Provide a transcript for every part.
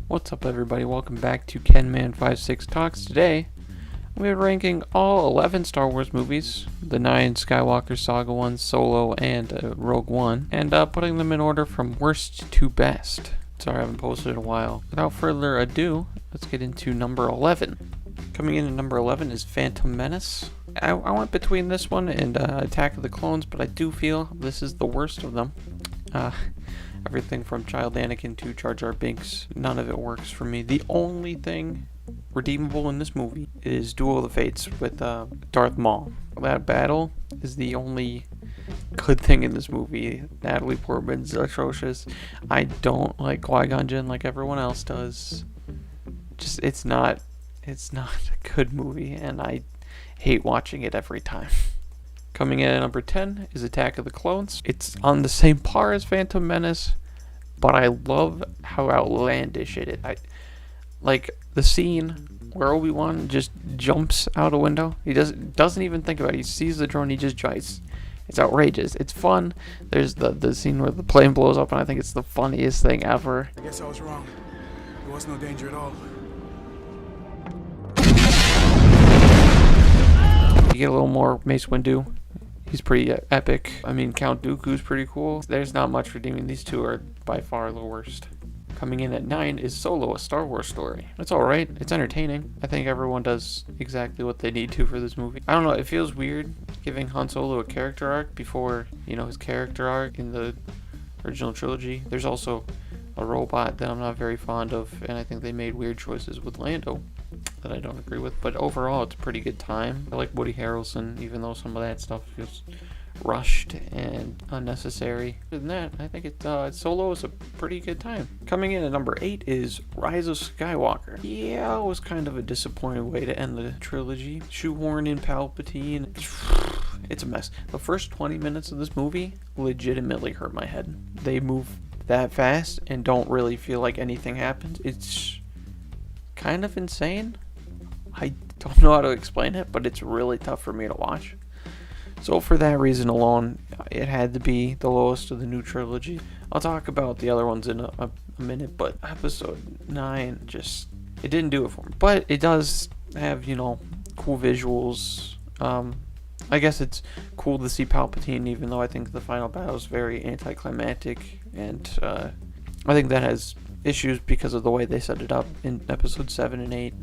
What's up, everybody? Welcome back to KenMan56 Talks. Today, we're ranking all 11 Star Wars movies, the 9 Skywalker Saga ones, Solo, and Rogue One, and putting them in order from worst to best. Sorry, I haven't posted in a while. Without further ado, let's get into number 11. Coming in at number 11 is Phantom Menace. I went between this one and Attack of the Clones, but I do feel this is the worst of them. Everything from Child Anakin to Jar Jar Binks, none of it works for me. The only thing redeemable in this movie is Duel of the Fates with Darth Maul. That battle is the only good thing in this movie. Natalie Portman's atrocious. I don't like Qui-Gon Jinn like everyone else does. Just it's not a good movie, and I hate watching it every time. Coming in at number 10 is Attack of the Clones. It's on the same par as Phantom Menace, but I love how outlandish it is. Like the scene where Obi-Wan just jumps out a window. He doesn't even think about it. He sees the drone, he just jumps. It's outrageous. It's fun. There's the scene where the plane blows up, and I think it's the funniest thing ever. I guess I was wrong. There was no danger at all. You get a little more Mace Windu. He's pretty epic. I mean, Count Dooku's pretty cool. There's not much redeeming. These two are by far the worst. Coming in at 9 is Solo, a Star Wars story. It's alright. It's entertaining. I think everyone does exactly what they need to for this movie. I don't know. It feels weird giving Han Solo a character arc before, his character arc in the original trilogy. There's also a robot that I'm not very fond of, and I think they made weird choices with Lando that I don't agree with, but overall it's a pretty good time. I like Woody Harrelson, even though some of that stuff feels rushed and unnecessary. Other than that, I think Solo is a pretty good time. Coming in at number 8 is Rise of Skywalker. Yeah, it was kind of a disappointing way to end the trilogy. Shoehorn in Palpatine. It's a mess. The first 20 minutes of this movie legitimately hurt my head. They move that fast and don't really feel like anything happens. It's kind of insane. I don't know how to explain it, but it's really tough for me to watch. So for that reason alone, it had to be the lowest of the new trilogy. I'll talk about the other ones in a minute, but episode 9 it didn't do it for me. But it does have, cool visuals. I guess it's cool to see Palpatine, even though I think the final battle is very anticlimactic, and I think that has issues because of the way they set it up in episode 7 and 8,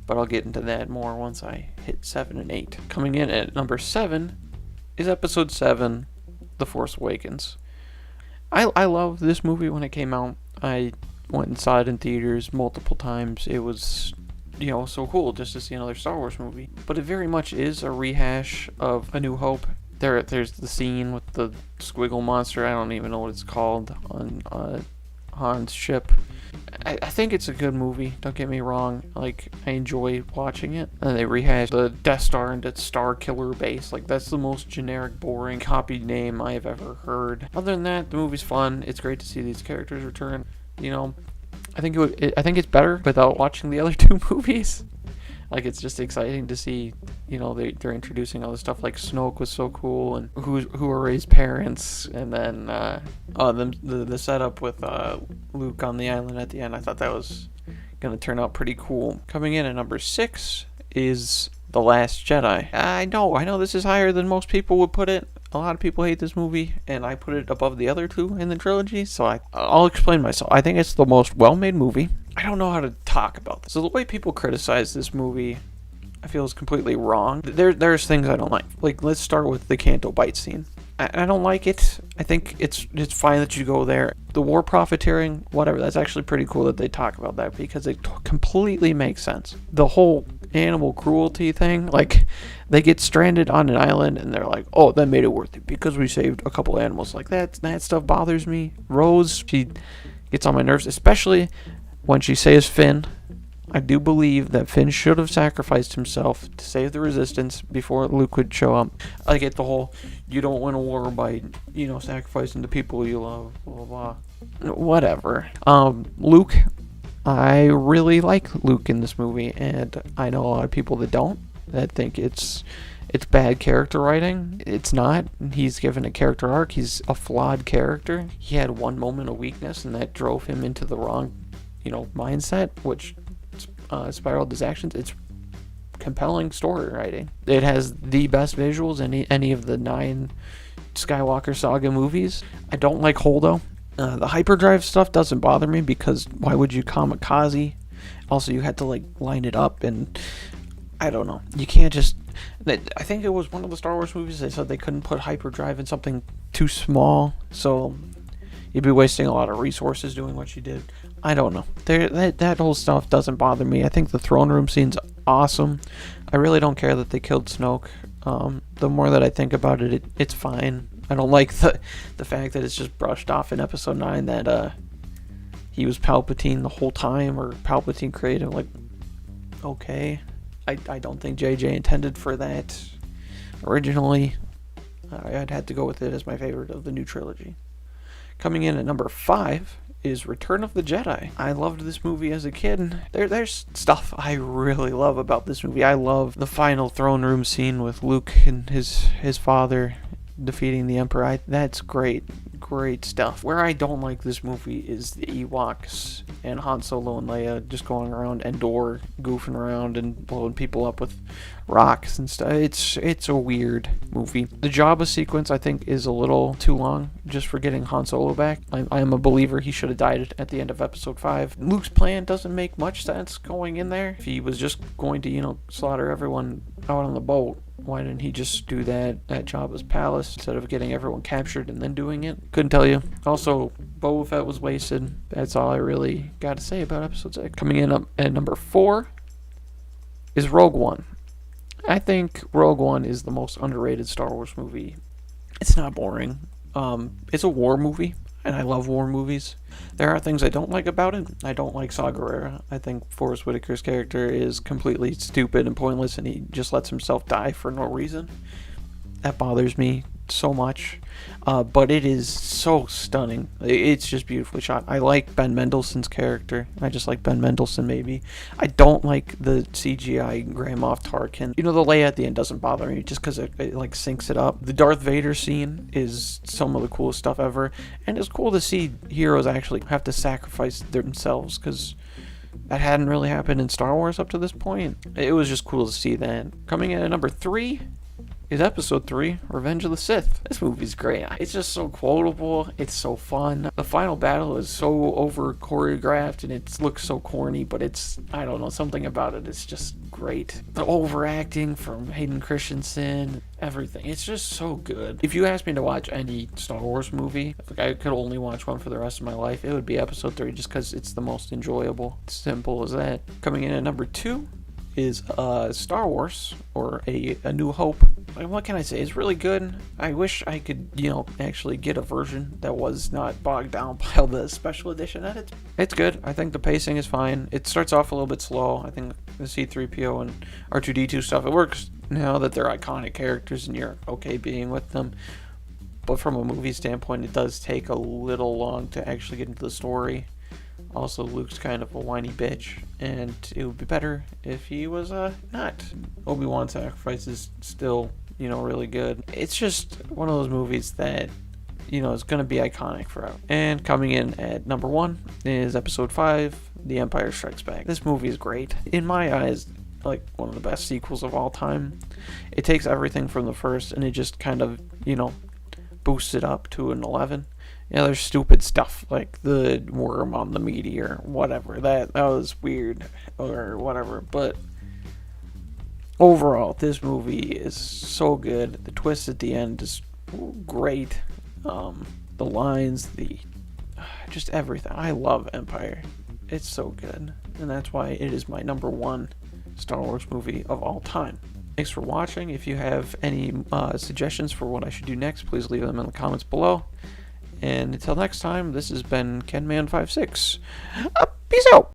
but I'll get into that more once I hit 7 and 8. Coming in at number 7 is episode 7, The Force Awakens. I loved this movie when it came out. I went and saw it in theaters multiple times. It was so cool just to see another Star Wars movie, but it very much is a rehash of A New Hope. There's the scene with the squiggle monster, I don't even know what it's called, on Han's ship. I think it's a good movie, don't get me wrong. Like, I enjoy watching it. And they rehash the Death Star into Star Killer Base. Like, that's the most generic, boring, copied name I have ever heard. Other than that, the movie's fun. It's great to see these characters return. I think it's better without watching the other two movies. Like, it's just exciting to see, they're introducing all this stuff. Like, Snoke was so cool, and who are Rey's parents, and then the setup with Luke on the island at the end. I thought that was gonna turn out pretty cool. Coming in at number 6 is The Last Jedi. I know this is higher than most people would put it. A lot of people hate this movie, and I put it above the other two in the trilogy, so I'll explain myself. I think it's the most well-made movie. I don't know how to talk about this. So the way people criticize this movie, I feel, is completely wrong. There's things I don't like. Like, let's start with the Canto Bight scene. I don't like it. I think it's fine that you go there. The war profiteering, whatever, that's actually pretty cool that they talk about that, because it completely makes sense. The whole animal cruelty thing, like, they get stranded on an island and they're like, oh, that made it worth it because we saved a couple animals. Like, that stuff bothers me. Rose, she gets on my nerves, especially when she saves Finn. I do believe that Finn should have sacrificed himself to save the Resistance before Luke would show up. I get the whole, you don't win a war by, sacrificing the people you love, blah, blah, blah. Whatever. Luke, I really like Luke in this movie, and I know a lot of people that don't, that think it's bad character writing. It's not. He's given a character arc. He's a flawed character. He had one moment of weakness, and that drove him into the wrong mindset, which spiraled his actions. It's compelling story writing. It has the best visuals in any of the 9 Skywalker saga movies. I don't like Holdo. The hyperdrive stuff doesn't bother me because why would you kamikaze? Also, you had to line it up, and I don't know. You can't just. I think it was one of the Star Wars movies. They said they couldn't put hyperdrive in something too small, so you'd be wasting a lot of resources doing what you did. I don't know. That whole stuff doesn't bother me. I think the throne room scene's awesome. I really don't care that they killed Snoke. The more that I think about it, it's fine. I don't like the fact that it's just brushed off in Episode 9 that he was Palpatine the whole time, or Palpatine created him. Okay. I don't think JJ intended for that originally. I'd have to go with it as my favorite of the new trilogy. Coming in at number 5 is Return of the Jedi. I loved this movie as a kid. There's stuff I really love about this movie. I love the final throne room scene with Luke and his father defeating the Emperor. That's great stuff. Where I don't like this movie is the Ewoks and Han Solo and Leia just going around Endor, goofing around and blowing people up with rocks and stuff. It's a weird movie. The Jabba sequence, I think, is a little too long just for getting Han Solo back. I am a believer he should have died at the end of Episode 5. Luke's plan doesn't make much sense going in there. If he was just going to, slaughter everyone out on the boat, why didn't he just do that at Jabba's palace instead of getting everyone captured and then doing it? Couldn't tell you. Also, Boba Fett was wasted. That's all I really got to say about Episode 6. Coming in up at number 4 is Rogue One. I think Rogue One is the most underrated Star Wars movie. It's not boring. It's a war movie, and I love war movies. There are things I don't like about it. I don't like Saw Gerrera. I think Forrest Whitaker's character is completely stupid and pointless, and he just lets himself die for no reason. That bothers me so much. But it is so stunning. It's just beautifully shot. I like Ben Mendelsohn's character. I just like Ben Mendelsohn, maybe. I don't like the CGI Grand Moff Tarkin. The Leia at the end doesn't bother me just because it syncs it up. The Darth Vader scene is some of the coolest stuff ever. And it's cool to see heroes actually have to sacrifice themselves because that hadn't really happened in Star Wars up to this point. It was just cool to see that. Coming in at number 3 is Episode 3, Revenge of the Sith. This movie's great. It's just so quotable. It's so fun. The final battle is so over choreographed and it looks so corny, but I don't know, something about it is just great. The overacting from Hayden Christensen, everything. It's just so good. If you asked me to watch any Star Wars movie, if I could only watch one for the rest of my life, it would be Episode 3 just because it's the most enjoyable. It's simple as that. Coming in at number 2 is Star Wars, or a New Hope. What can I say? It's really good. I wish I could, actually get a version that was not bogged down by all the special edition edits. It's good. I think the pacing is fine. It starts off a little bit slow. I think the C-3PO and R2-D2 stuff, it works now that they're iconic characters and you're okay being with them. But from a movie standpoint, it does take a little long to actually get into the story. Also, Luke's kind of a whiny bitch, and it would be better if he was not. Obi-Wan's sacrifice is still, really good. It's just one of those movies that, is going to be iconic forever. And coming in at number 1 is Episode 5, The Empire Strikes Back. This movie is great. In my eyes, one of the best sequels of all time. It takes everything from the first, and it just kind of, boosts it up to an 11. Yeah, there's stupid stuff like the worm on the meteor, whatever. That was weird or whatever. But overall, this movie is so good. The twist at the end is great. The lines, just everything. I love Empire. It's so good. And that's why it is my number 1 Star Wars movie of all time. Thanks for watching. If you have any suggestions for what I should do next, please leave them in the comments below. And until next time, this has been KenMan56. Peace out!